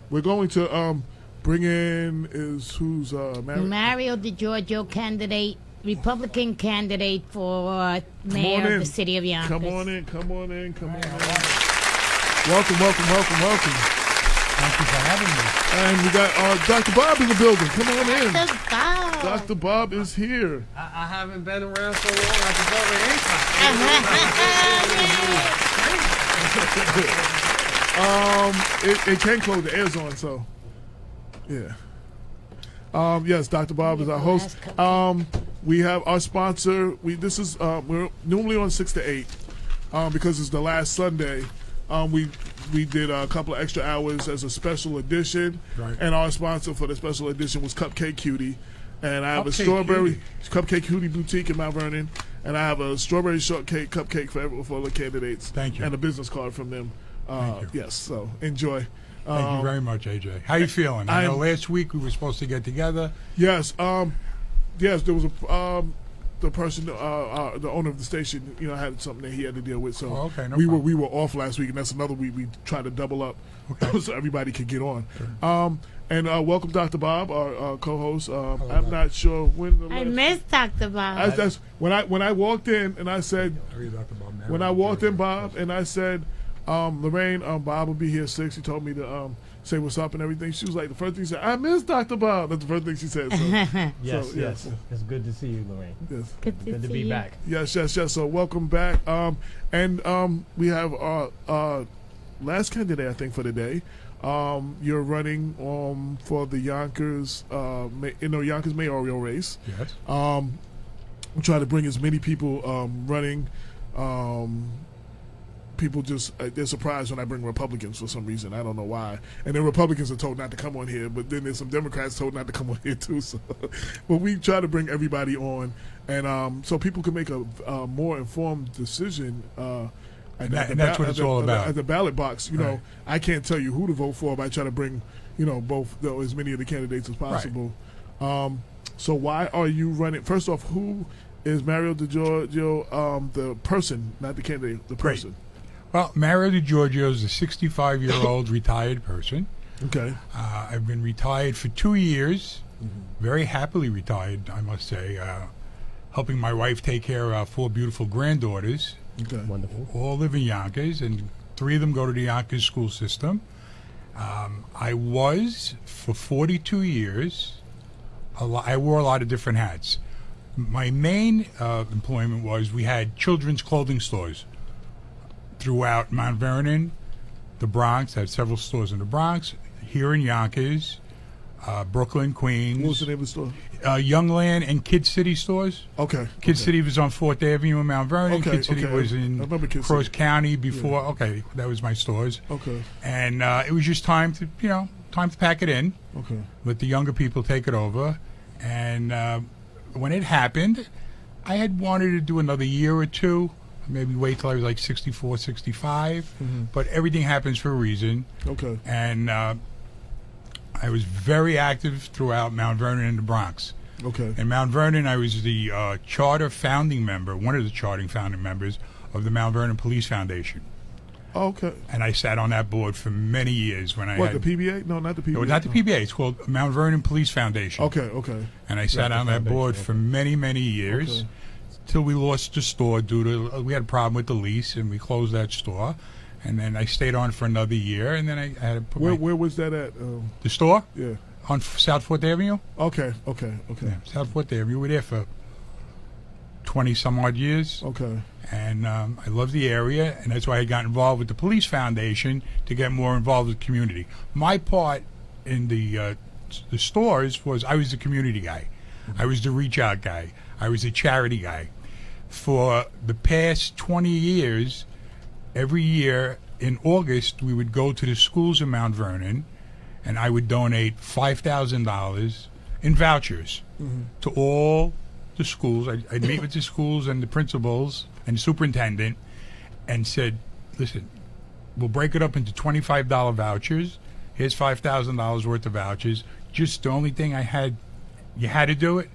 we're going to bring in Mario Giorgio, candidate, Republican candidate for mayor of the city of Yonkers. Come on in. Welcome. Thank you for having me. And we got Dr. Bob in the building. Come on in. Dr. Bob. Dr. Bob is here. I haven't been around so long. I can vote It can't close. The air's on, so yeah. Yes, Dr. Bob is our host. We have our sponsor. We're normally on 6 to 8 because it's the last Sunday. We did a couple of extra hours as a special edition, right. And our sponsor for the special edition was Cupcake Cutie. And I have Cupcake Cutie Boutique in Mount Vernon, and I have a strawberry shortcake cupcake for the candidates. Thank you. And a business card from them. Thank you. Yes, so enjoy. Thank you very much, AJ. How you feeling? I know last week we were supposed to get together. Yes, there was the person, the owner of the station, had something that he had to deal with. So we were off last week, and that's another week we tried to double up so everybody could get on. Sure. And welcome, Dr. Bob, our co-host. I'm not sure when. I missed Dr. Bob. That's when I walked in and I said, when I walked in, Bob, and I said, Lorraine, Bob will be here 6. He told me to say what's up and everything. She was like, the first thing she said, I miss Dr. Bob. That's the first thing she said. So, yes. It's good to see you, Lorraine. Yes. Good to be back. Yes. So welcome back. And we have our last candidate, I think, for the day. You're running for the Yonkers, Yonkers mayoral race. Yes. We try to bring as many people running. People they're surprised when I bring Republicans for some reason. I don't know why. And then Republicans are told not to come on here, but then there's some Democrats told not to come on here too. So, but we try to bring everybody on, and so people can make a more informed decision. And that's what it's all about. At the ballot box, know, I can't tell you who to vote for, but I try to bring, both as many of the candidates as possible. Right. So why are you running? First off, who is Mario Giorgio, the person, not the candidate, the person? Great. Well, Mario Giorgio is a 65-year-old retired person. Okay. I've been retired for 2 years, very happily retired, I must say, helping my wife take care of our 4 beautiful granddaughters. Okay. Wonderful. All live in Yonkers, and 3 of them go to the Yonkers school system. I was, for 42 years, I wore a lot of different hats. My main employment was we had children's clothing stores throughout Mount Vernon, the Bronx. I had several stores in the Bronx, here in Yonkers, Brooklyn, Queens. What was the name of the store? Youngland and Kid City stores. Okay. Kid City was on 4th Avenue in Mount Vernon. Okay, Kid City was in Cross County before. Yeah. Okay, that was my stores. Okay. And it was just time to pack it in. Okay. Let the younger people take it over. And when it happened, I had wanted to do another year or two, maybe wait till I was like 64, 65. But everything happens for a reason. Okay. And I was very active throughout Mount Vernon and the Bronx. Okay. In Mount Vernon, I was the charter founding member, one of the charting founding members of the Mount Vernon Police Foundation. Okay. And I sat on that board for many years. The PBA? No, not the PBA. No, not the PBA. It's called Mount Vernon Police Foundation. Okay. And I sat on that board for many, many years till we lost the store due to, we had a problem with the lease, and we closed that store. And then I stayed on for another year, and then I had to put Where was that at? The store? Yeah. On South 4th Avenue? Okay. Yeah, South 4th Avenue. We were there for 20-some-odd years. Okay. And I love the area, and that's why I got involved with the Police Foundation to get more involved with the community. My part in the stores was I was the community guy. I was the reach-out guy. I was the charity guy. For the past 20 years, every year in August, we would go to the schools in Mount Vernon, and I would donate $5,000 in vouchers to all the schools. I'd meet with the schools and the principals and the superintendent and said, listen, we'll break it up into $25 vouchers. Here's $5,000 worth of vouchers. Just the only thing you had to do it,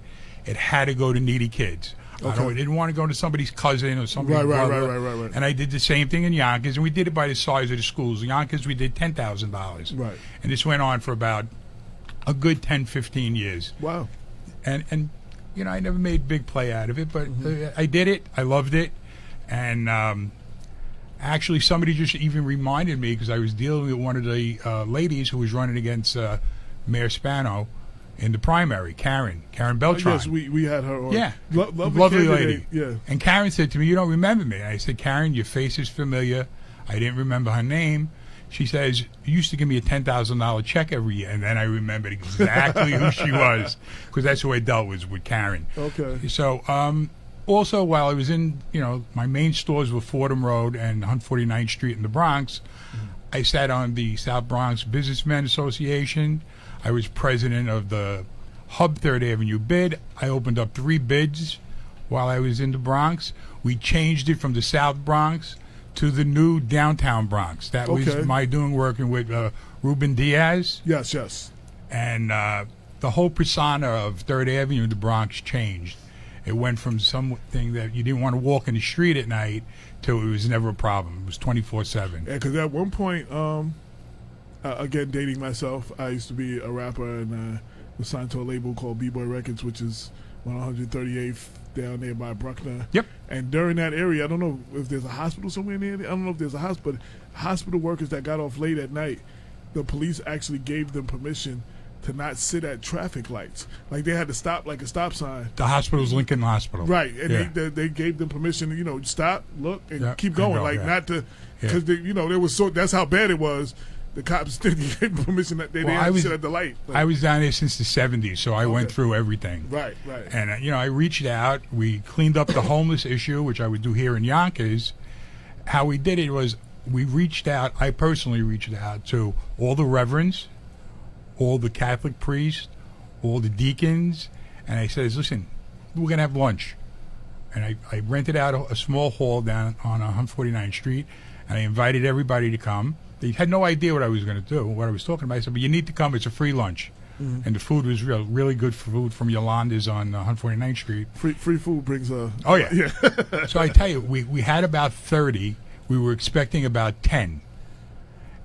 it had to go to needy kids. I didn't want to go to somebody's cousin or somebody's brother. Right. And I did the same thing in Yonkers, and we did it by the size of the schools. In Yonkers, we did $10,000. Right. And this went on for about a good 10, 15 years. Wow. And you know, I never made big play out of it, but I did it. I loved it. And actually, somebody just even reminded me, because I was dealing with one of the ladies who was running against Mayor Spano in the primary, Karen Beltran. Yes, we had her on. Yeah, lovely lady. Yeah. And Karen said to me, "You don't remember me?" And I said, "Karen, your face is familiar." I didn't remember her name. She says, "You used to give me a $10,000 check every year." And then I remembered exactly who she was, because that's who I dealt with Karen. Okay. So, also, while I was in, my main stores were Fordham Road and 149th Street in the Bronx, I sat on the South Bronx Businessmen Association. I was president of the Hub 3rd Avenue bid. I opened up 3 bids while I was in the Bronx. We changed it from the South Bronx to the new downtown Bronx. That was my working with Ruben Diaz. Yes. And the whole persona of 3rd Avenue in the Bronx changed. It went from something that you didn't want to walk in the street at night to it was never a problem. It was 24/7. Yeah, because at one point, again, dating myself, I used to be a rapper and was signed to a label called B-Boy Records, which is 138th down there by Bruckner. Yep. And during that area, I don't know if there's a hospital somewhere near there. I don't know if there's a hospital. Hospital workers that got off late at night, the police actually gave them permission to not sit at traffic lights. Like they had to stop like a stop sign. The hospital's Lincoln Hospital. Right. And they gave them permission to, stop, look, and keep going. Not to, because, there was that's how bad it was. The cops didn't give them permission that they didn't sit at the light. I was down there since the 70s, so I went through everything. Right. And, I reached out. We cleaned up the homeless issue, which I would do here in Yonkers. How we did it was I personally reached out to all the reverends, all the Catholic priests, all the deacons, and I said, listen, we're going to have lunch. And I rented out a small hall down on 149th Street, and I invited everybody to come. They had no idea what I was going to do, what I was talking about. I said, but you need to come. It's a free lunch. Mm-hmm. And the food was really good food from Yolanda's on 149th Street. Free food brings a... Oh, yeah. So I tell you, we had about 30. We were expecting about 10.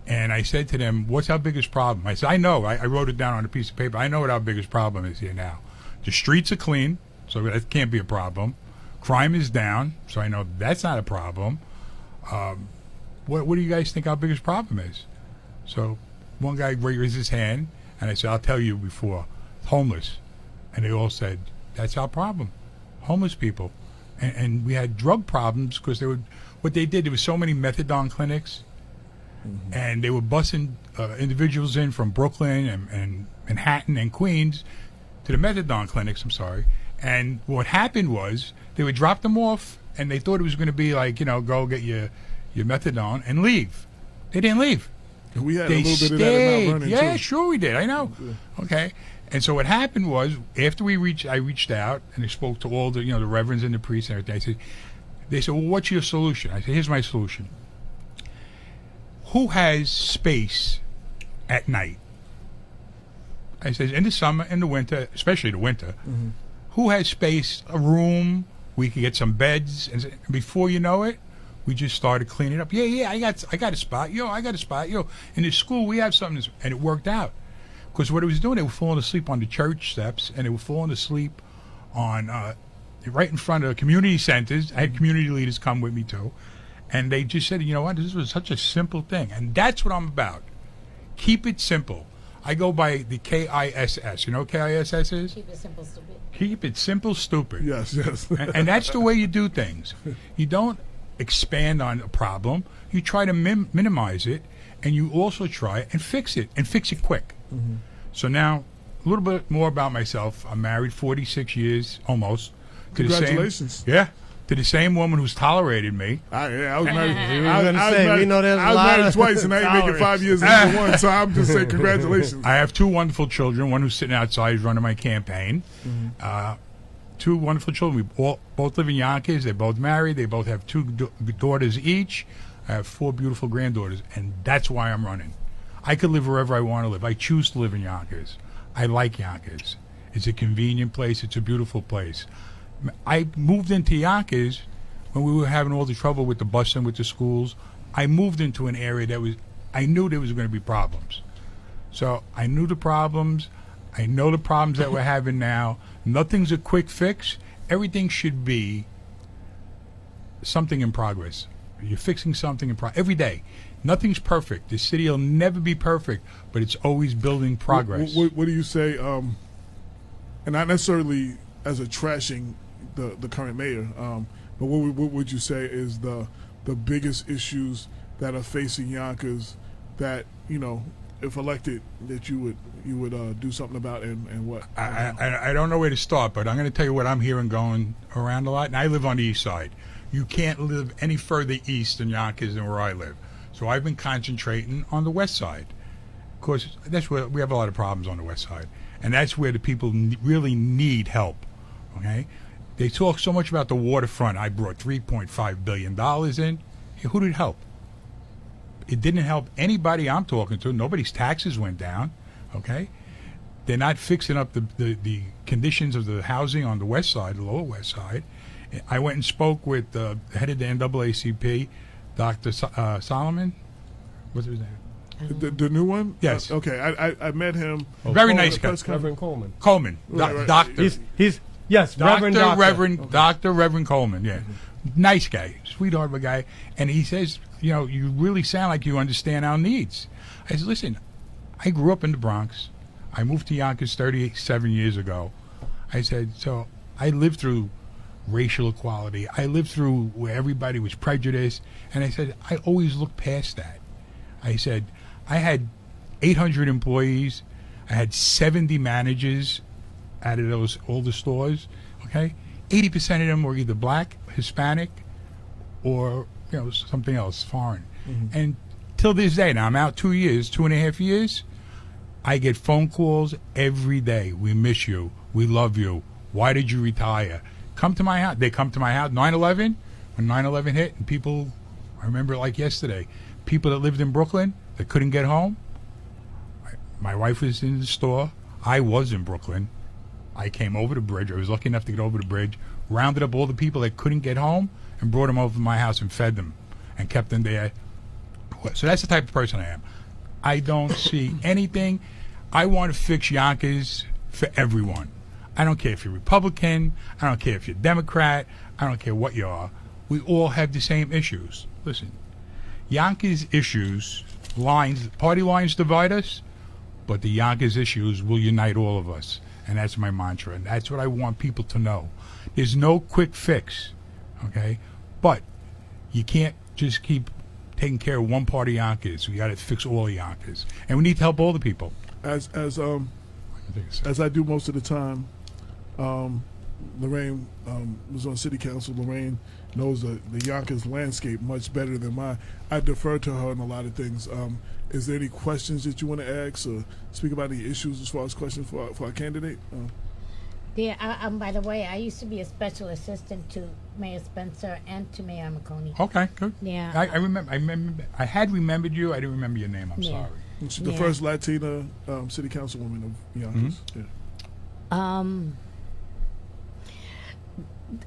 And I said to them, what's our biggest problem? I said, I know. I wrote it down on a piece of paper. I know what our biggest problem is here now. The streets are clean, so that can't be a problem. Crime is down, so I know that's not a problem. What do you guys think our biggest problem is? So one guy raised his hand, and I said, I'll tell you before. Homeless. And they all said, that's our problem. Homeless people. And we had drug problems because what they did, there was so many methadone clinics, and they were busing individuals in from Brooklyn and Manhattan and Queens to the methadone clinics, And what happened was they would drop them off, and they thought it was going to be like, go get your methadone and leave. They didn't leave. We had they a little stayed. bit of that in Mount Vernon, yeah, too. Sure we did. I know. Yeah. Okay. And so what happened was, after I reached out and I spoke to all the the reverends and the priests and everything. They said, well, what's your solution? I said, here's my solution. Who has space at night? I said, in the summer, in the winter, especially the winter, who has space, a room, we could get some beds, and before you know it, we just started cleaning up. Yeah, I got a spot. I got a spot. In the school, we have something, and it worked out. Because what it was doing, they were falling asleep on the church steps, and they were falling asleep on right in front of community centers. I had community leaders come with me too, and they just said, you know what, this was such a simple thing, and that's what I'm about. Keep it simple. I go by the KISS. You know what KISS is? Keep it simple, stupid. Keep it simple, stupid. Yes. and that's the way you do things. You don't expand on a problem. You try to minimize it, and you also try and fix it quick. Mm-hmm. So now, a little bit more about myself. I'm married 46 years, almost. Congratulations. To the same woman who's tolerated me. I was married. We know there's I was married twice, and I ain't making 5 years into one. So I'm just saying congratulations. I have 2 wonderful children. One who's sitting outside, is running my campaign. Mm-hmm. 2 wonderful children. We both live in Yonkers. They're both married. They both have 2 daughters each. I have 4 beautiful granddaughters, and that's why I'm running. I could live wherever I want to live. I choose to live in Yonkers. I like Yonkers. It's a convenient place. It's a beautiful place. I moved into Yonkers when we were having all the trouble with the busing with the schools. I moved into an area I knew there was going to be problems. So I knew the problems. I know the problems that we're having now. Nothing's a quick fix. Everything should be something in progress. You're fixing something every day. Nothing's perfect. The city will never be perfect, but it's always building progress. What do you say? And not necessarily as a trashing the current mayor, but what would you say is the biggest issues that are facing Yonkers that, if elected, that you would do something about, and what? I don't know where to start, but I'm going to tell you what I'm hearing going around a lot. And I live on the east side. You can't live any further east in Yonkers than where I live. So I've been concentrating on the west side. Of course, that's where we have a lot of problems on the west side. And that's where the people really need help. Okay? They talk so much about the waterfront. I brought $3.5 billion in. Who did it help? It didn't help anybody I'm talking to. Nobody's taxes went down. Okay? They're not fixing up the conditions of the housing on the west side, the lower west side. I went and spoke with the head of the NAACP, Dr. Solomon. What's his name? The new one? Yes. Okay. I met him. Very nice guy. Reverend Coleman. Coleman. Right. Doctor. He's yes, Reverend Doctor. Reverend Coleman, yeah. Nice guy. Sweetheart of a guy. And he says, you really sound like you understand our needs. I said, listen, I grew up in the Bronx. I moved to Yonkers 37 years ago. I said, so I lived through racial equality. I lived through where everybody was prejudiced. And I said, I always looked past that. I said, I had 800 employees. I had 70 managers out of all the stores. Okay? 80% of them were either black, Hispanic, or something else, foreign. Mm-hmm. And till this day, now I'm out 2.5 years, I get phone calls every day. We miss you. We love you. Why did you retire? Come to my house. They come to my house. 9/11, when 9/11 hit, and people, I remember it like yesterday, people that lived in Brooklyn that couldn't get home. My wife was in the store. I was in Brooklyn. I came over the bridge. I was lucky enough to get over the bridge, rounded up all the people that couldn't get home, and brought them over to my house and fed them and kept them there. So that's the type of person I am. I don't see anything. I want to fix Yonkers for everyone. I don't care if you're Republican. I don't care if you're Democrat. I don't care what you are. We all have the same issues. Listen, Yonkers issues, party lines divide us, but the Yonkers issues will unite all of us. And that's my mantra. And that's what I want people to know. There's no quick fix, okay? But you can't just keep taking care of one part of Yonkers. We got to fix all of Yonkers. And we need to help all the people. As I do most of the time, Lorraine was on city council. Lorraine knows the Yonkers landscape much better than mine. I defer to her on a lot of things. Is there any questions that you want to ask or speak about any issues as far as questions for our candidate? Yeah, by the way, I used to be a special assistant to Mayor Spencer and to Mayor Marconi. Okay, good. Yeah. I remember. I had remembered you. I didn't remember your name. I'm sorry. She's the first Latina city councilwoman of Yonkers. Mm-hmm. Yeah.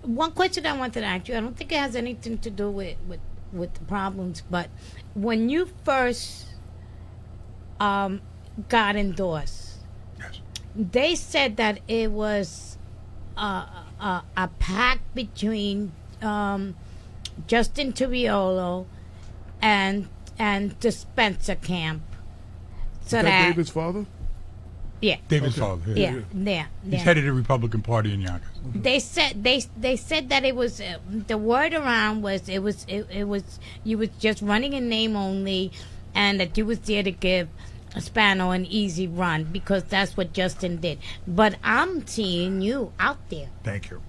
One question I wanted to ask you, I don't think it has anything to do with the problems, but when you first got endorsed, yes, they said that it was a pact between Justin Turiolo and the Spencer camp. So is that David's father? Yeah. David's father. Yeah. He's headed the Republican Party in Yonkers. They said that it was the word around was it was you was just running a name only, and that you was there to give Spano an easy run because that's what Justin did. But I'm seeing you out there. Thank you.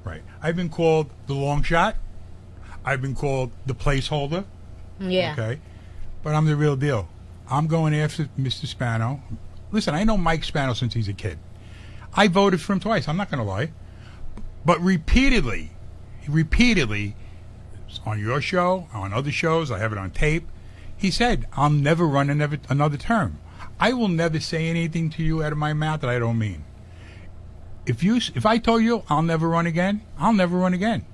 Right. I've been called the long shot. I've been called the placeholder. Yeah. Okay. But I'm the real deal. I'm going after Mr. Spano. Listen, I know Mike Spano since he's a kid. I voted for him twice. I'm not going to lie. But repeatedly, on your show, on other shows, I have it on tape, he said, I'll never run another term. I will never say anything to you out of my mouth that I don't mean. If I told you I'll never run again, I'll never run again.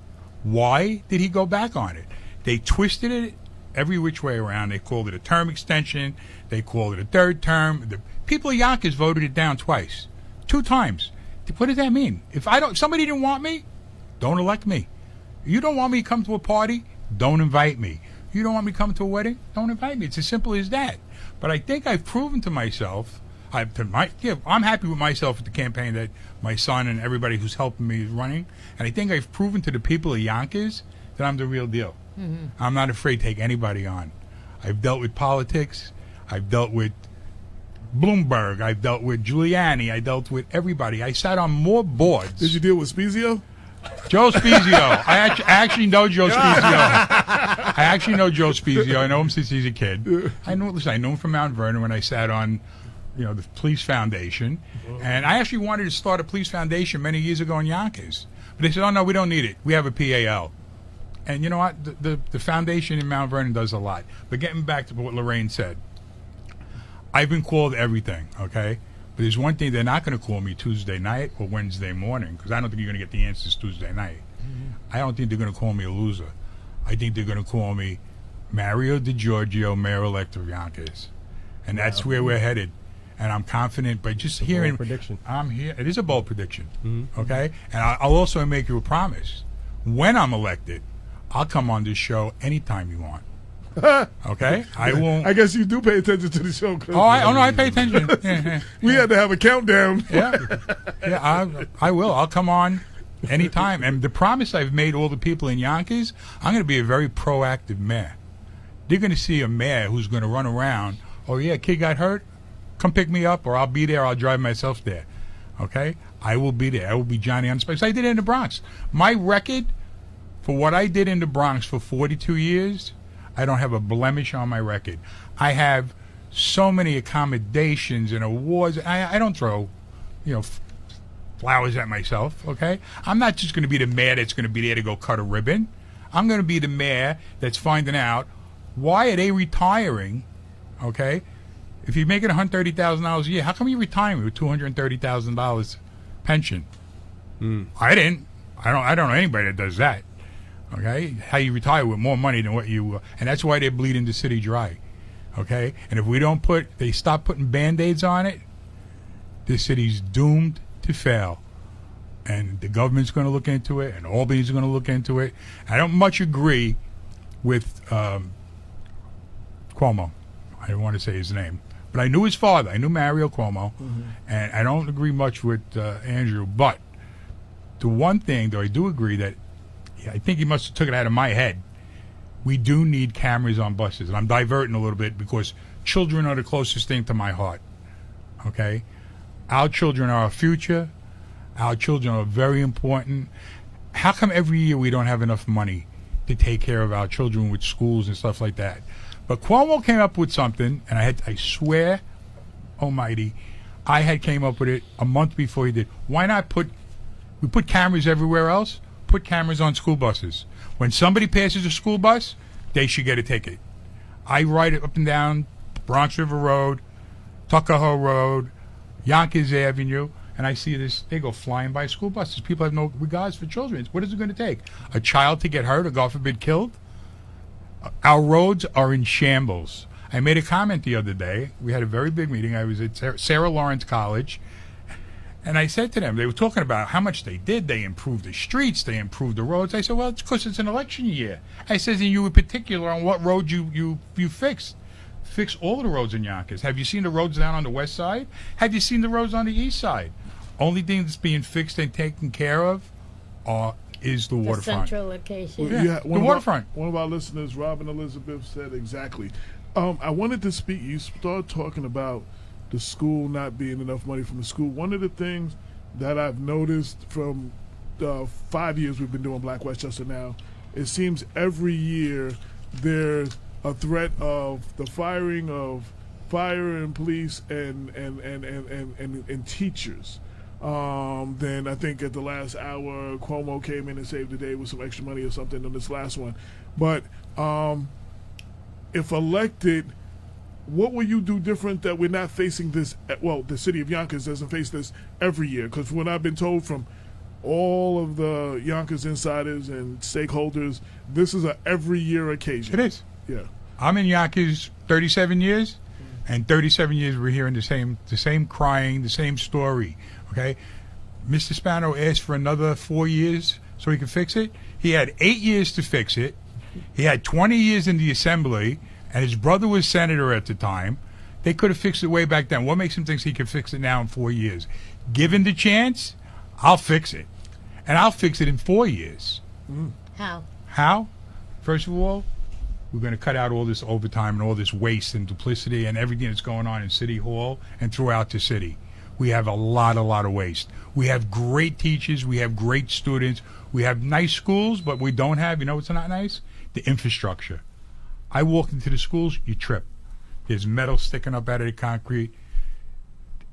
Why did he go back on it? They twisted it every which way around. They called it a term extension. They called it a third term. The people of Yonkers voted it down twice, 2 times. What does that mean? If somebody didn't want me, don't elect me. You don't want me to come to a party, don't invite me. You don't want me to come to a wedding, don't invite me. It's as simple as that. But I think I've proven to myself, I'm happy with myself at the campaign that my son and everybody who's helping me is running. And I think I've proven to the people of Yonkers that I'm the real deal. Mm-hmm. I'm not afraid to take anybody on. I've dealt with politics. I've dealt with Bloomberg. I've dealt with Giuliani. I dealt with everybody. I sat on more boards. Did you deal with Spezio? Joe Spezio. I actually know Joe Spezio. I know him since he's a kid. I know him from Mount Vernon when I sat on, the police foundation. And I actually wanted to start a police foundation many years ago in Yonkers. But they said, oh, no, we don't need it. We have a PAL. And you know what? The foundation in Mount Vernon does a lot. But getting back to what Lorraine said, I've been called everything, okay? But there's one thing, they're not going to call me Tuesday night or Wednesday morning, because I don't think you're going to get the answers Tuesday night. Mm-hmm. I don't think they're going to call me a loser. I think they're going to call me Mario Giorgio, Mayor-elect of Yonkers. And that's where we're headed. And I'm confident by just hearing... Bold prediction. I'm here. It is a bold prediction, okay? And I'll also make you a promise. When I'm elected, I'll come on this show anytime you want. Okay, I won't. I guess you do pay attention to the show. No, I pay attention. We had to have a countdown. I will. I'll come on anytime. And the promise I've made all the people in Yonkers, I'm going to be a very proactive mayor. They're going to see a mayor who's going to run around. Oh yeah, kid got hurt. Come pick me up, or I'll be there. I'll drive myself there. Okay, I will be there. I will be Johnny on the spot. I did it in the Bronx. My record for what I did in the Bronx for 42 years. I don't have a blemish on my record. I have so many accommodations and awards. I don't throw, flowers at myself, okay? I'm not just going to be the mayor that's going to be there to go cut a ribbon. I'm going to be the mayor that's finding out, why are they retiring, okay? If you're making $130,000 a year, how come you're retiring with $230,000 pension? I didn't. I don't know anybody that does that. Okay, how you retire with more money than what you, and that's why they're bleeding the city dry. Okay, and if we don't they stop putting Band-Aids on it, this city's doomed to fail. And the government's going to look into it, and Albany's going to look into it. I don't much agree with Cuomo. I don't want to say his name, but I knew his father. I knew Mario Cuomo, and I don't agree much with Andrew. But the one thing, though, I do agree that. I think he must have took it out of my head. We do need cameras on buses. And I'm diverting a little bit because children are the closest thing to my heart. Okay? Our children are our future. Our children are very important. How come every year we don't have enough money to take care of our children with schools and stuff like that? But Cuomo came up with something, and I swear, almighty, I had came up with it a month before he did. Why not we put cameras everywhere else? Put cameras on school buses. When somebody passes a school bus, they should get a ticket. I ride it up and down Bronx River Road, Tuckahoe Road, Yonkers Avenue, and I see this. They go flying by school buses. People have no regards for children. What is it going to take? A child to get hurt or, God forbid, killed? Our roads are in shambles. I made a comment the other day. We had a very big meeting. I was at Sarah Lawrence College. And I said to them, they were talking about how much they did. They improved the streets. They improved the roads. I said, well, it's because it's an election year. I said, and you were particular on what road you fixed. Fix all the roads in Yonkers. Have you seen the roads down on the west side? Have you seen the roads on the east side? Only thing that's being fixed and taken care of is the waterfront. The central location. Well, the waterfront. One of our listeners, Robin Elizabeth, said exactly. I wanted to speak. You started talking about the school not being enough money from the school. One of the things that I've noticed from the 5 years we've been doing Black Westchester now, it seems every year there's a threat of the firing of fire and police and teachers. Then I think at the last hour, Cuomo came in and saved the day with some extra money or something on this last one. But if elected, what will you do different that we're not facing this? Well, the city of Yonkers doesn't face this every year, because when I've been told from all of the Yonkers insiders and stakeholders, this is a every year occasion. It is. Yeah. I'm in Yonkers 37 years, and 37 years we're hearing the same crying, the same story. Okay, Mr. Spano asked for another 4 years so he could fix it. He had 8 years to fix it. He had 20 years in the assembly, and his brother was senator at the time. They could have fixed it way back then. What makes him think he can fix it now in 4 years? Given the chance, I'll fix it. And I'll fix it in 4 years. How? First of all, we're going to cut out all this overtime and all this waste and duplicity and everything that's going on in City Hall and throughout the city. We have a lot of waste. We have great teachers. We have great students. We have nice schools, but we don't have, you know what's not nice? The infrastructure. I walk into the schools, you trip. There's metal sticking up out of the concrete.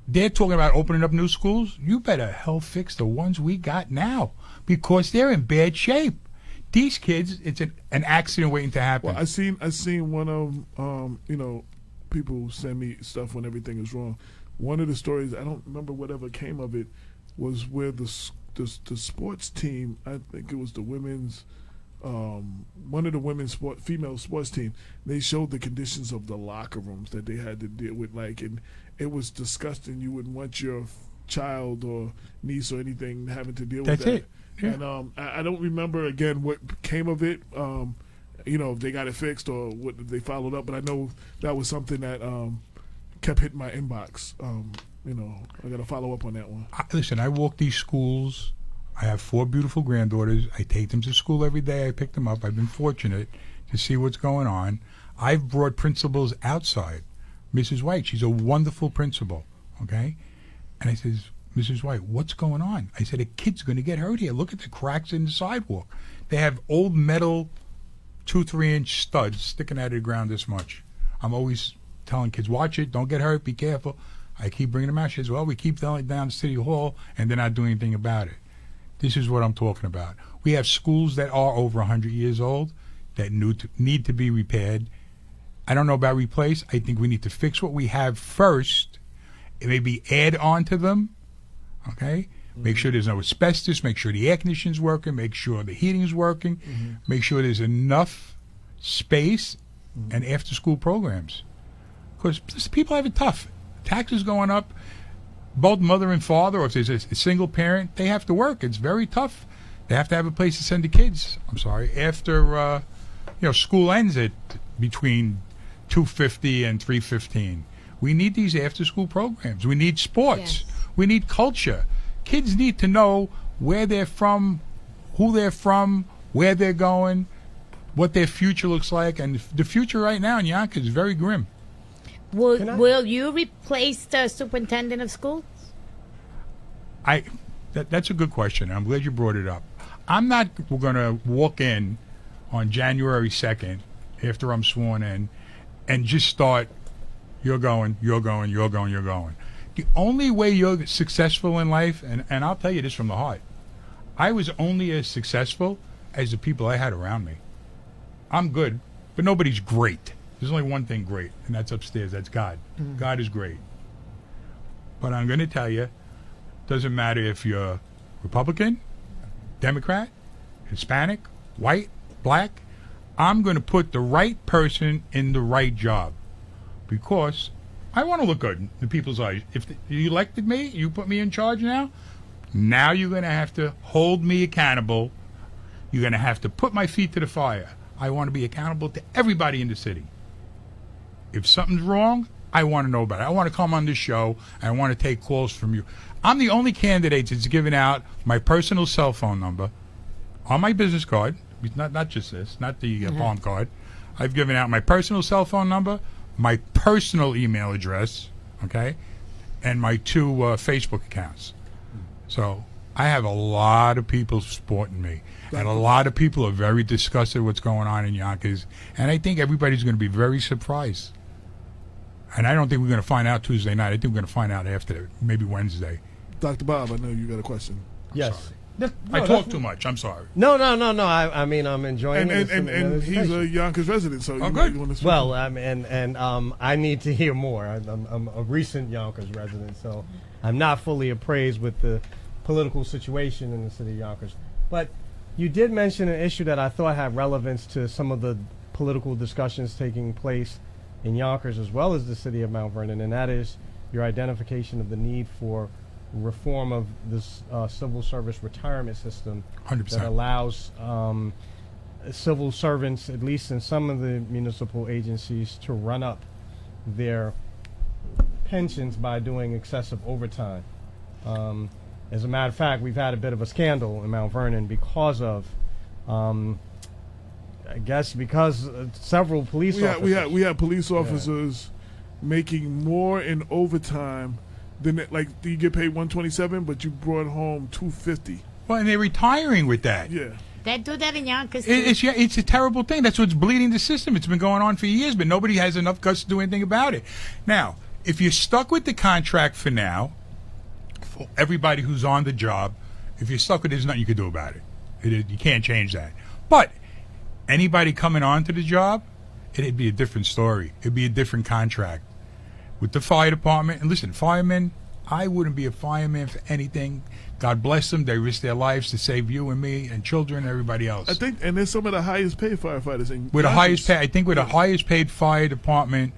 They're talking about opening up new schools. You better help fix the ones we got now, because they're in bad shape. These kids, it's an accident waiting to happen. Well, I seen one of people send me stuff when everything is wrong. One of the stories, I don't remember whatever came of it, was where the sports team, I think it was the women's, one of the women's female sports team, they showed the conditions of the locker rooms that they had to deal with, and it was disgusting. You wouldn't want your child or niece or anything having to deal with that. That's it. Yeah. And I don't remember again what came of it. If they got it fixed or what they followed up, but I know that was something that kept hitting my inbox. I got to follow up on that one. Listen, I walk these schools. I have 4 beautiful granddaughters. I take them to school every day. I pick them up. I've been fortunate to see what's going on. I've brought principals outside. Mrs. White, she's a wonderful principal, okay? And I says, Mrs. White, what's going on? I said, a kid's going to get hurt here. Look at the cracks in the sidewalk. They have old metal 2-3-inch studs sticking out of the ground this much. I'm always telling kids, watch it, don't get hurt, be careful. I keep bringing them out. She says, well, we keep telling down to City Hall, and they're not doing anything about it. This is what I'm talking about. We have schools that are over 100 years old that need to be repaired. I don't know about replace. I think we need to fix what we have first, and maybe add on to them, okay? Mm-hmm. Make sure there's no asbestos, make sure the air conditioning's working, make sure the heating's working, make sure there's enough space and after-school programs. Because people have it tough. Taxes going up, both mother and father, or if there's a single parent, they have to work. It's very tough. They have to have a place to send the kids. After school ends at between 2:50 and 3:15. We need these after-school programs. We need sports. Yes. We need culture. Kids need to know where they're from, who they're from, where they're going, what their future looks like, and the future right now in Yonkers is very grim. Will you replace the superintendent of schools? That's a good question. I'm glad you brought it up. I'm not going to walk in on January 2nd after I'm sworn in and just start, you're going. The only way you're successful in life, and I'll tell you this from the heart, I was only as successful as the people I had around me. I'm good, but nobody's great. There's only one thing great, and that's upstairs. That's God. Mm-hmm. God is great. But I'm going to tell you, doesn't matter if you're Republican, Democrat, Hispanic, white, black, I'm going to put the right person in the right job because I want to look good in people's eyes. If you elected me, you put me in charge now you're going to have to hold me accountable. You're going to have to put my feet to the fire. I want to be accountable to everybody in the city. If something's wrong, I want to know about it. I want to come on this show, and I want to take calls from you. I'm the only candidate that's given out my personal cell phone number on my business card. Not just this, not the palm card. I've given out my personal cell phone number, my personal email address, okay, and my 2 Facebook accounts. So I have a lot of people supporting me, and a lot of people are very disgusted with what's going on in Yonkers, and I think everybody's going to be very surprised. And I don't think we're going to find out Tuesday night. I think we're going to find out after, maybe Wednesday. Dr. Bob, I know you got a question. Yes. I talk too much. I'm sorry. No. I mean, I'm enjoying it. And he's a Yonkers resident, so good. You want to speak? Well, I need to hear more. I'm a recent Yonkers resident, so I'm not fully appraised with the political situation in the city of Yonkers. But you did mention an issue that I thought had relevance to some of the political discussions taking place in Yonkers as well as the city of Mount Vernon, and that is your identification of the need for reform of this civil service retirement system 100%. that allows civil servants, at least in some of the municipal agencies, to run up their pensions by doing excessive overtime. As a matter of fact, we've had a bit of a scandal in Mount Vernon because of, because several police officers. We had police officers making more in overtime than you get paid $127, but you brought home $250. Well, and they're retiring with that. Yeah. They do that in Yonkers. It's a terrible thing. That's what's bleeding the system. It's been going on for years, but nobody has enough guts to do anything about it. Now, if you're stuck with the contract for now, for everybody who's on the job, if you're stuck with it, there's nothing you can do about it. You can't change that. But anybody coming onto the job, it'd be a different story. It'd be a different contract. With the fire department, and listen, firemen, I wouldn't be a fireman for anything. God bless them. They risk their lives to save you and me and children and everybody else. I think, and they're some of the highest paid firefighters in with the highest pay. I think we're the highest paid fire department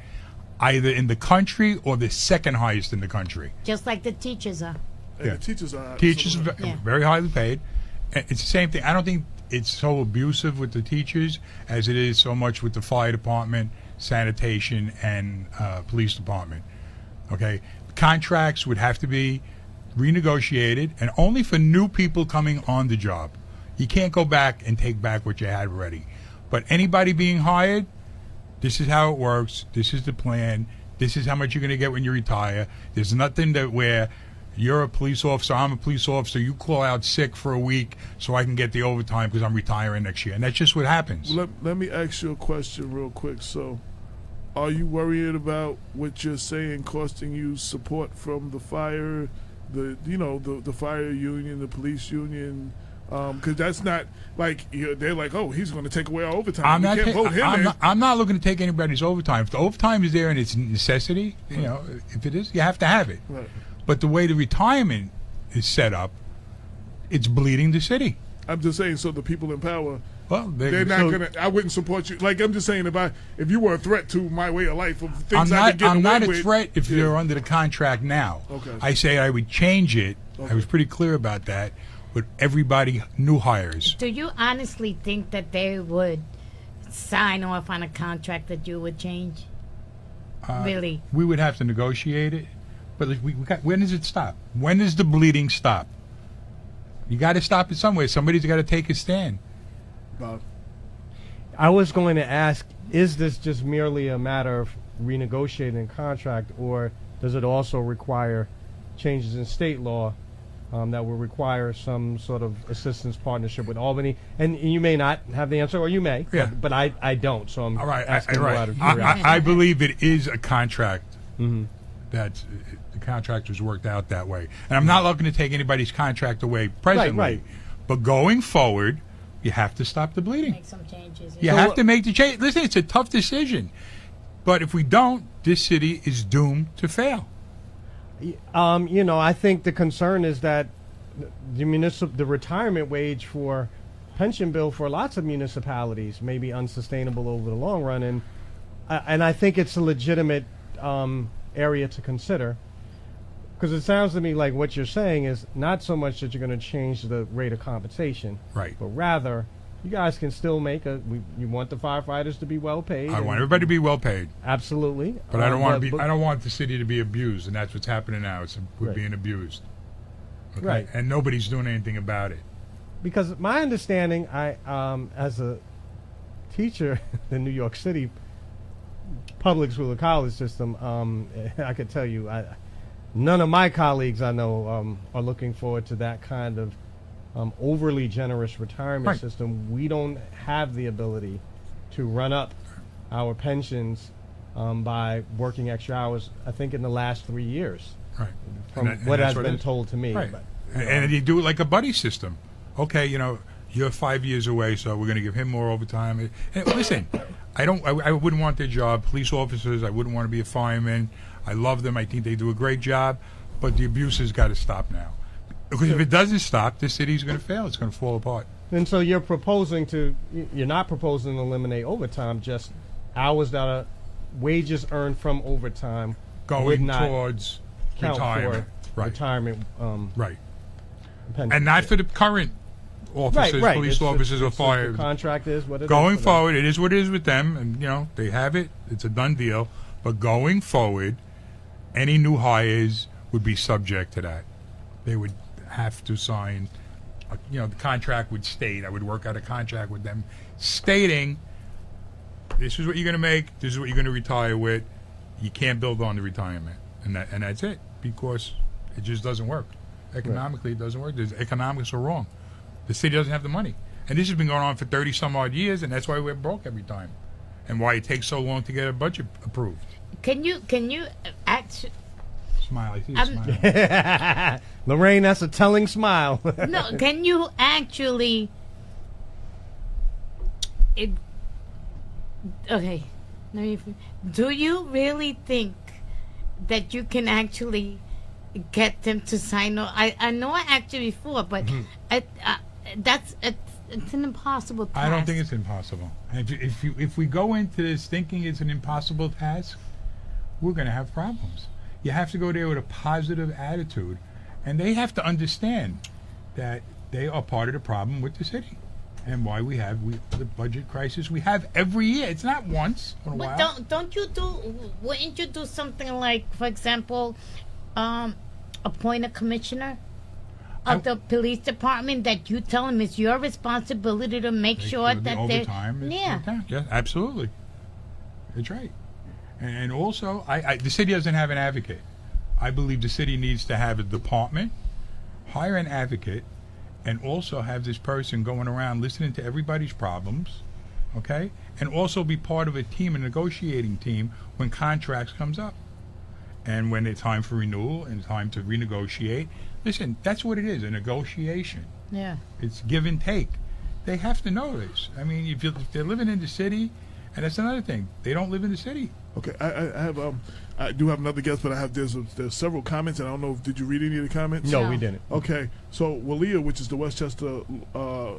either in the country or the second highest in the country. Just like the teachers are. And the teachers are. Teachers are very highly paid. And it's the same thing. I don't think it's so abusive with the teachers as it is so much with the fire department, sanitation, and police department. Okay, contracts would have to be renegotiated, and only for new people coming on the job. You can't go back and take back what you had already. But anybody being hired, this is how it works. This is the plan. This is how much you're going to get when you retire. There's nothing that where you're a police officer, I'm a police officer, you call out sick for a week so I can get the overtime because I'm retiring next year. And that's just what happens. Let me ask you a question real quick. So, are you worried about what you're saying costing you support from the fire, the fire union, the police union? Because that's not like they're like, oh, he's going to take away our overtime. I'm not looking to take anybody's overtime. If the overtime is there and it's necessity, if it is, you have to have it. Right. But the way the retirement is set up, it's bleeding the city. I'm just saying, so the people in power, well, they're not gonna. I wouldn't support you. Like I'm just saying, if you were a threat to my way of life, of things I'm not a threat if you're under the contract now. Okay. I say I would change it. Okay. I was pretty clear about that. With everybody new hires. Do you honestly think that they would sign off on a contract that you would change? Really? We would have to negotiate it. But when does it stop? When does the bleeding stop? You got to stop it somewhere. Somebody's got to take a stand. Bob. I was going to ask, is this just merely a matter of renegotiating a contract, or does it also require changes in state law that will require some sort of assistance partnership with Albany? And you may not have the answer, or you may, but I don't. So I'm asking out of curiosity. I believe it is a contract. Mm-hmm. That the contractors worked out that way. And I'm not looking to take anybody's contract away presently. Right. But going forward, you have to stop the bleeding. Make some changes. You have to make the change. Listen, it's a tough decision. But if we don't, this city is doomed to fail. I think the concern is that the retirement wage for pension bill for lots of municipalities may be unsustainable over the long run, and I think it's a legitimate area to consider, because it sounds to me like what you're saying is not so much that you're going to change the rate of compensation, right? But rather, you guys can still make you want the firefighters to be well paid. I want everybody to be well paid. Absolutely. But I don't want I don't want the city to be abused, and that's what's happening now. We're being abused. Okay? Right. And nobody's doing anything about it. Because my understanding, as a teacher in New York City public school or college system, I could tell you, none of my colleagues I know are looking forward to that kind of overly generous retirement system. We don't have the ability to run up our pensions by working extra hours, I think, in the last 3 years. Right. From what has been told to me. Right. And you do it like a buddy system. Okay, you're 5 years away, so we're going to give him more overtime. And listen, I wouldn't want their job. Police officers, I wouldn't want to be a fireman. I love them. I think they do a great job. But the abuse has got to stop now. Because if it doesn't stop, the city's going to fail. It's going to fall apart. And so you're not proposing to eliminate overtime, just hours that are wages earned from overtime going towards retirement. Right. Retirement. Right. Pension. And not for the current officers, right. police officers, or fire. The contract is what it is. Going forward, it is what it is with them, and they have it. It's a done deal. But going forward, any new hires would be subject to that. They would have to sign. The contract would state. I would work out a contract with them, stating, "This is what you're going to make. This is what you're going to retire with. You can't build on the retirement, and that's it, because it just doesn't work. Economically, it doesn't work. The economics are wrong. The city doesn't have the money, and this has been going on for 30 some odd years, and that's why we're broke every time, and why it takes so long to get a budget approved." Can you act? Smile. I see you smiling. Lorraine, that's a telling smile. No, can you actually? Okay. Do you really think that you can actually get them to sign on? I know I asked you before, but it's an impossible task. I don't think it's impossible. If we go into this thinking it's an impossible task, we're going to have problems. You have to go there with a positive attitude, and they have to understand that they are part of the problem with the city, and why we have the budget crisis we have every year. It's not once in a while. Wouldn't you do something like, for example, appoint a commissioner of the police department that you tell them it's your responsibility to make sure that overtime is done. Yeah, absolutely. That's right. And also, the city doesn't have an advocate. I believe the city needs to have a department, hire an advocate, and also have this person going around listening to everybody's problems, okay? And also be part of a team, a negotiating team, when contracts comes up. And when it's time for renewal and time to renegotiate. Listen, that's what it is, a negotiation. Yeah. It's give and take. They have to know this. I mean, if they're living in the city, and that's another thing, they don't live in the city. Okay, I do have another guest, but there's several comments, and I don't know did you read any of the comments? No, we didn't. Okay, so WALIA, which is the Westchester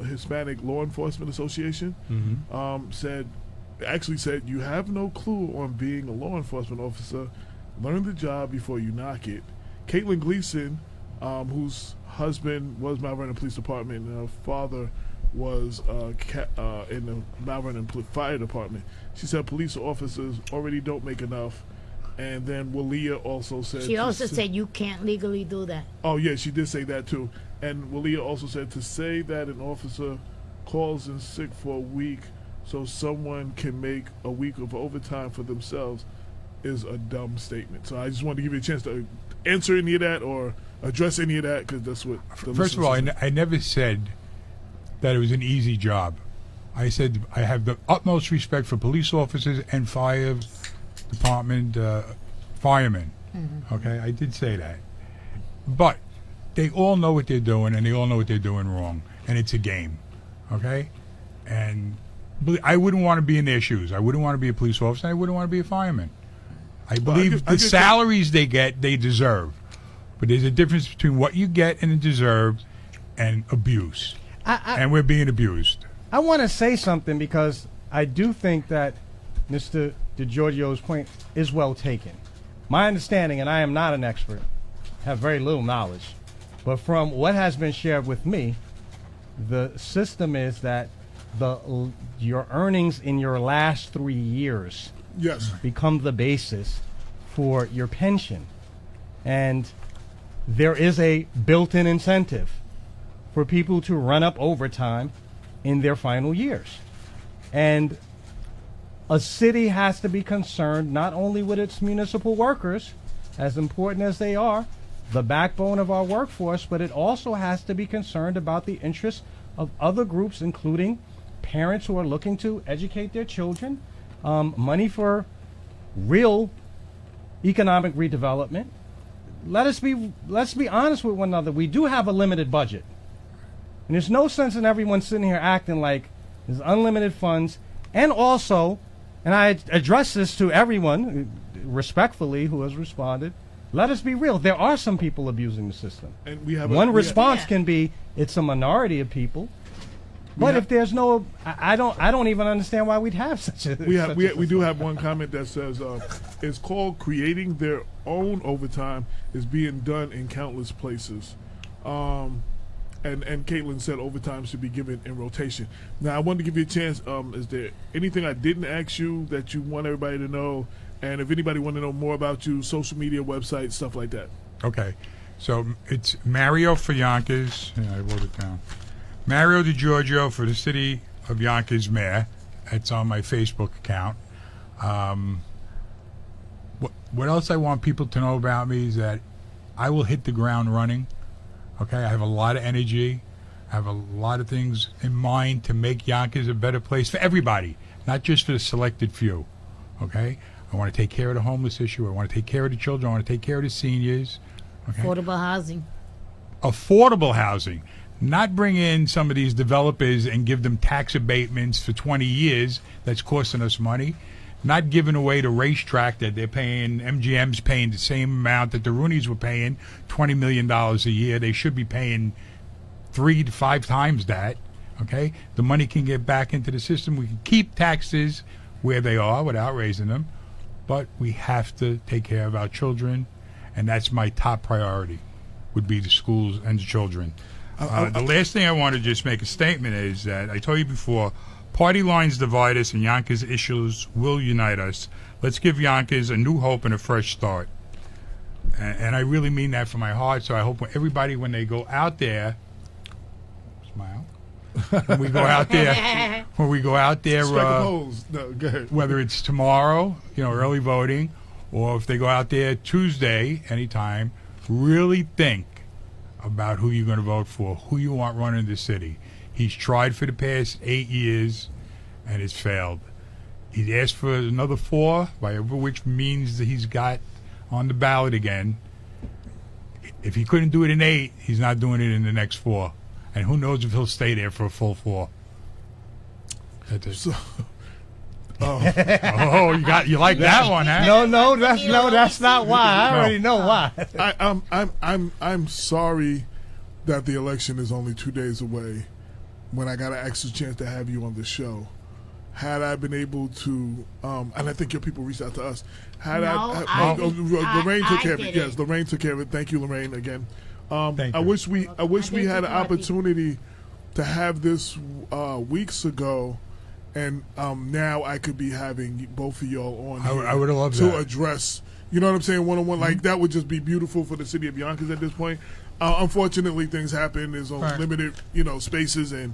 Hispanic Law Enforcement Association, said you have no clue on being a law enforcement officer. Learn the job before you knock it. Caitlin Gleason, whose husband was Mount Vernon Police Department and her father was in the Mount Vernon Fire Department. She said police officers already don't make enough. And then WALIA also said... She also said you can't legally do that. Oh, yeah, she did say that, too. And WALIA also said to say that an officer calls in sick for a week so someone can make a week of overtime for themselves is a dumb statement. So I just wanted to give you a chance to answer any of that or address any of that, because that's what... First of all, I never said that it was an easy job. I said I have the utmost respect for police officers and fire department firemen. Okay, I did say that. But they all know what they're doing, and they all know what they're doing wrong, and it's a game. Okay? And I wouldn't want to be in their shoes. I wouldn't want to be a police officer. I wouldn't want to be a fireman. I believe the salaries they get, they deserve. But there's a difference between what you get and deserve and abuse. And we're being abused. I want to say something, because I do think that Mr. Giorgio's point is well taken. My understanding, and I am not an expert, have very little knowledge, but from what has been shared with me, the system is that your earnings in your last 3 years become the basis for your pension. And there is a built-in incentive for people to run up overtime in their final years. And a city has to be concerned not only with its municipal workers, as important as they are, the backbone of our workforce, but it also has to be concerned about the interests of other groups, including parents who are looking to educate their children, money for real economic redevelopment, let's be honest with one another. We do have a limited budget, and there's no sense in everyone sitting here acting like there's unlimited funds. And also, and I address this to everyone respectfully who has responded. Let us be real. There are some people abusing the system. And we have one response can be it's a minority of people. But if there's no, I don't even understand why we'd have such a. We do have one comment that says it's called creating their own overtime is being done in countless places, and Caitlin said overtime should be given in rotation. Now I wanted to give you a chance. Is there anything I didn't ask you that you want everybody to know? And if anybody want to know more about you, social media, website, stuff like that. Okay. So it's Mario for Yonkers. Yeah, I wrote it down. Mario Giorgio for the City of Yonkers Mayor. That's on my Facebook account. What else I want people to know about me is that I will hit the ground running. Okay, I have a lot of energy. I have a lot of things in mind to make Yonkers a better place for everybody, not just for the selected few. Okay? I want to take care of the homeless issue. I want to take care of the children. I want to take care of the seniors. Okay? Affordable housing. Affordable housing. Not bring in some of these developers and give them tax abatements for 20 years that's costing us money. Not giving away the racetrack that they're paying, MGM's paying the same amount that the Rooneys were paying, $20 million a year. They should be paying 3 to 5 times that. Okay? The money can get back into the system. We can keep taxes where they are without raising them. But we have to take care of our children, and that's my top priority, would be the schools and the children. The last thing I want to just make a statement is that I told you before, party lines divide us and Yonkers issues will unite us. Let's give Yonkers a new hope and a fresh start. And I really mean that from my heart, so I hope everybody, when they go out there, smile. When we go out there, No, go ahead. whether it's tomorrow, early voting, or if they go out there Tuesday, anytime, really think about who you're going to vote for, who you want running the city. He's tried for the past 8 years, and it's failed. He's asked for another 4, by which means that he's got on the ballot again. If he couldn't do it in 8, he's not doing it in the next 4. And who knows if he'll stay there for a full 4. That's it. You like that one, huh? No, that's not why. I already know why. I'm sorry that the election is only 2 days away. When I got an extra chance to have you on the show, had I been able to, and I think your people reached out to us. Lorraine took care of it. Yes, Lorraine took care of it. Thank you, Lorraine, again. I wish we had an opportunity to have this weeks ago, and now I could be having both of y'all on here. I would have loved to address. You know what I'm saying? One-on-one, like that would just be beautiful for the city of Yonkers at this point. Unfortunately, things happen. There's limited, spaces, and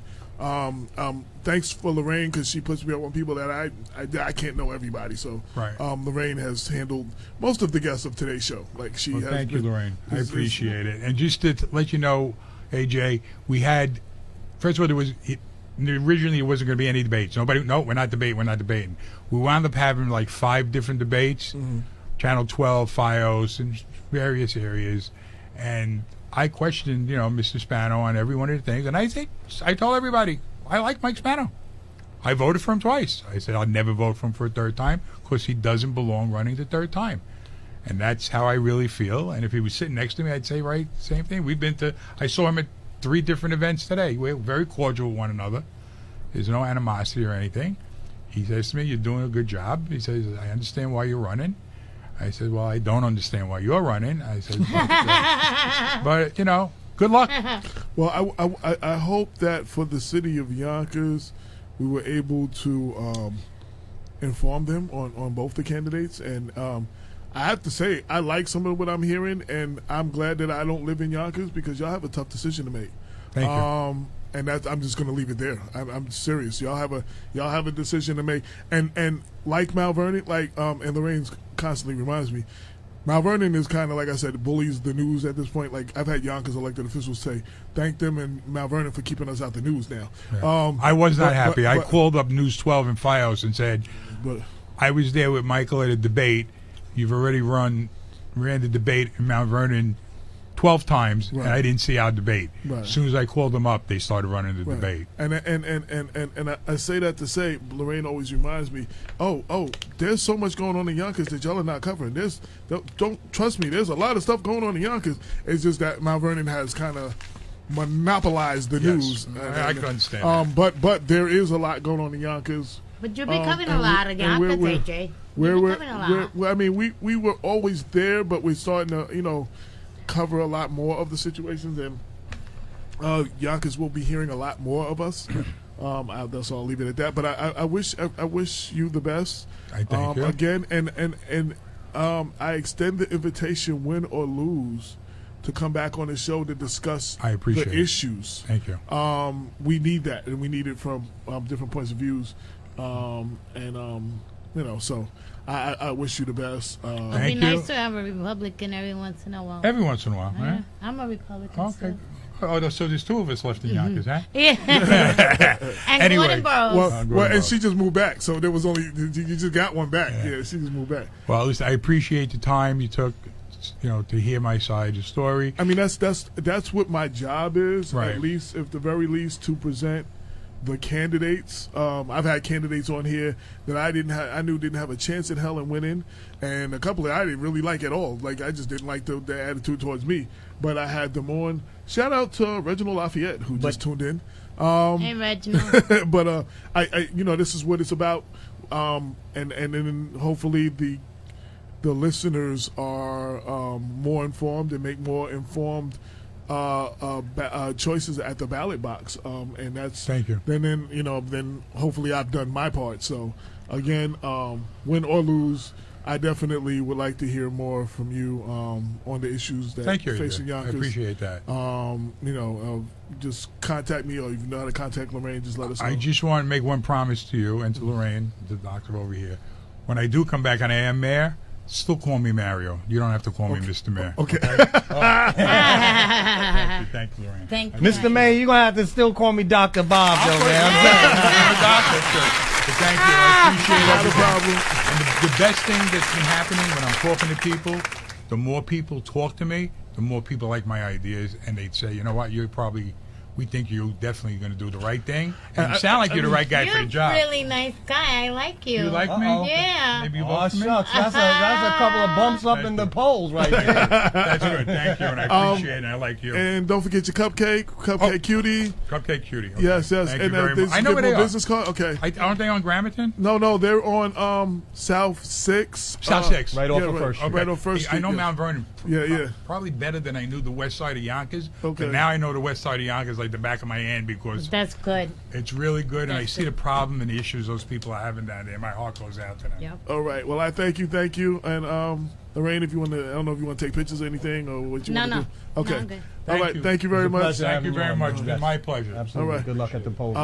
thanks for Lorraine because she puts me up on people that I can't know everybody. So Lorraine has handled most of the guests of today's show. Like she has. Thank you, Lorraine. I appreciate it. And just to let you know, AJ, we had first of all originally it wasn't going to be any debates. We're not debating. We wound up having like 5 different debates. Mm-hmm. Channel 12, FiOS, in various areas, and I questioned, Mr. Spano on every one of the things, and I told everybody, I like Mike Spano. I voted for him twice. I said I'll never vote for him for a third time because he doesn't belong running the third time, and that's how I really feel. And if he was sitting next to me, I'd say same thing. I saw him at 3 different events today. We're very cordial with one another. There's no animosity or anything. He says to me, "You're doing a good job." He says, "I understand why you're running." I said, "Well, I don't understand why you're running." I said, but good luck. Well, I hope that for the city of Yonkers, we were able to inform them on both the candidates. And I have to say, I like some of what I'm hearing, and I'm glad that I don't live in Yonkers because y'all have a tough decision to make. Thank you. And I'm just going to leave it there. I'm serious. Y'all have a decision to make. And like Mount Vernon, and Lorraine constantly reminds me, Mount Vernon is kind of, like I said, bullies the news at this point. Like, I've had Yonkers elected officials say, thank them and Mount Vernon for keeping us out the news now. Yeah. I was not happy. I called up News 12 and FiOS and said, I was there with Michael at a debate. You've already run ran the debate in Mount Vernon 12 times, Right. and I didn't see our debate. Right. As soon as I called them up, they started running the debate. And I say that to say, Lorraine always reminds me, there's so much going on in Yonkers that y'all are not covering. Don't trust me. There's a lot of stuff going on in Yonkers. It's just that Mount Vernon has kind of monopolized the news. I can understand that. But there is a lot going on in Yonkers. But you'll be covering a lot of Yonkers, AJ. I mean, we were always there, but we're starting to, cover a lot more of the situations, and Yonkers will be hearing a lot more of us. That's all. I'll leave it at that. But I wish you the best. I thank you again, and I extend the invitation, win or lose, to come back on the show to discuss the issues. Thank you. We need that, and we need it from different points of views, so I wish you the best. It'd be nice to have a Republican every once in a while. Every once in a while, right? I'm a Republican. Okay. Oh, so there's two of us left in Yonkers, huh? Yeah. And Anyway. Gordon Burroughs. And she just moved back, so there was only you just got one back. Yeah, she just moved back. Well, at least I appreciate the time you took, to hear my side of the story. I mean, that's what my job is. Right. At least, at the very least, to present the candidates. I've had candidates on here that I knew didn't have a chance in hell in winning, and a couple that I didn't really like at all. Like, I just didn't like their attitude towards me. But I had them on. Shout out to Reginald Lafayette, who just tuned in. Hey, Reginald. But I this is what it's about. And then hopefully the listeners are more informed and make more informed choices at the ballot box, and that's. Thank you. Then hopefully I've done my part. So again, win or lose, I definitely would like to hear more from you on the issues that facing Yonkers. I appreciate that. Just contact me, or if you know how to contact Lorraine, just let us know. I just want to make one promise to you and to Lorraine, the doctor over here. When I do come back and I am mayor, still call me Mario. You don't have to call me Mr. Mayor. Okay. Thank you, Lorraine. Thank you. Mr. Mayor, you're going to have to still call me Dr. Bob, though, man. Thank you. I appreciate Not a everything. problem. And the best thing that's been happening when I'm talking to people, the more people talk to me, the more people like my ideas, and they'd say, you know what, we think you're definitely going to do the right thing. And you sound like you're the right guy for the job. You're a really nice guy. I like you. You like me? Yeah. Maybe you Oh, vote for me? shucks. That's a couple of bumps up in the polls right there. That's good. Thank you, and I appreciate it, and I like you. And don't forget your cupcake cutie. Cupcake Cutie. Okay. Yes. Thank you And very much. I know where they are. business card. Okay. Aren't they on Gramerton? No, they're on South 6. South 6. Right off of First Street. Right on First Street. I know yeah. Mount Vernon. Yeah. Probably better than I knew the west side of Yonkers. Okay. But now I know the west side of Yonkers like the back of my hand because That's good. it's really good, and I That's see the problem and the issues those people are having down there. My heart goes out to them. Yep. All right. Well, I thank you. And Lorraine, if you want to, I don't know if you want to take pictures or anything or what you want to do. Okay. No, I'm good. All right. Thank you very much. Thank you very much. It's been my pleasure. Absolutely. All right. Good luck at the polls.